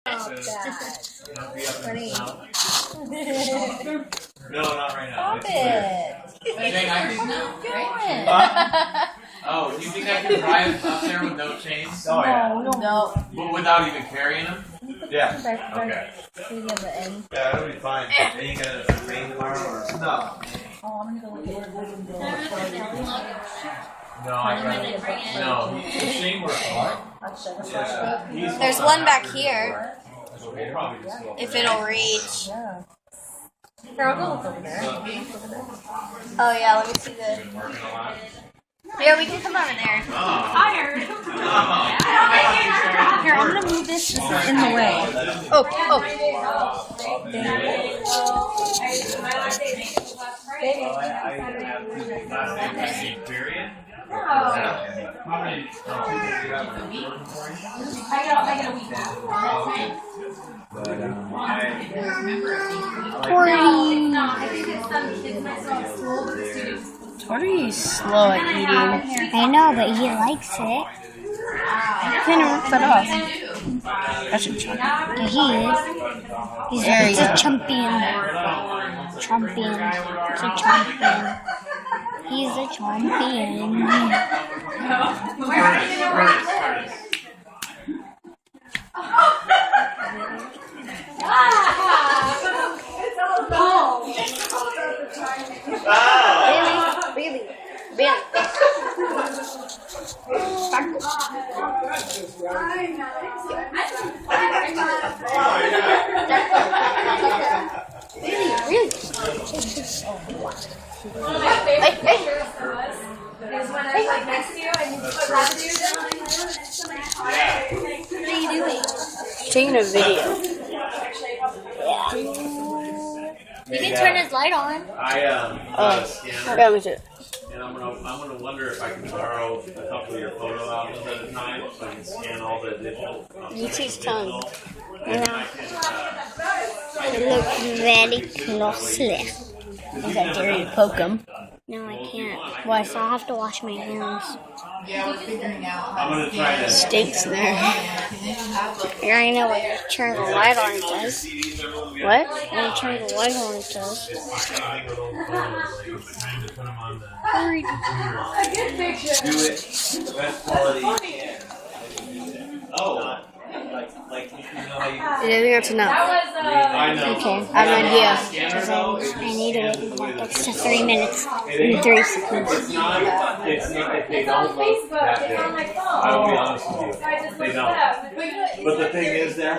Funny. No, not right now. Stop it. Oh, do you think I can drive up there with no chains? Oh yeah. No. But without even carrying them? Yeah. Okay. Yeah, that'll be fine. Are you gonna rain tomorrow or? No. Oh, I'm gonna go look. No, I got no. Shane works hard. There's one back here, We'll probably just go. if it'll reach. Yeah. Here, I'll go look over there. Oh yeah, let me see the. Been working a lot. Yeah, we can come over there. Oh. Here, I'm gonna move this. This is in the way. Oh. Period. How many people do you have working for you? I get a week. Tori's slow at eating. I know, but he likes it. Can you rip that off? That's a chunk. Yeah, he is. He's a champion. Champion. It's a champion. He's a champion. Really. What are you doing? Taking a video. You can turn his light on. I scanner, Yeah, let me see it. and I'm gonna wonder if I can borrow a couple of your photo albums at a time, so I can scan all the digital. UT's tongue. And I can, It looks very closely. Is that dare to poke him? No, I can't. Why? So I'll have to wash my hands. I'm gonna try to. Stinks in there. I know what you turn the light on does. What? When you turn the light on, it does. It's the same thing with old photos, like trying to put them on the. Do it the best quality you can. Oh. Like you know how you. I think that's enough. I know. Okay, I have an idea. Scanner though, I need it like extra 3 minutes and 3 seconds. It's not. They don't look that big. I will be honest with you. They don't. But the thing is, there.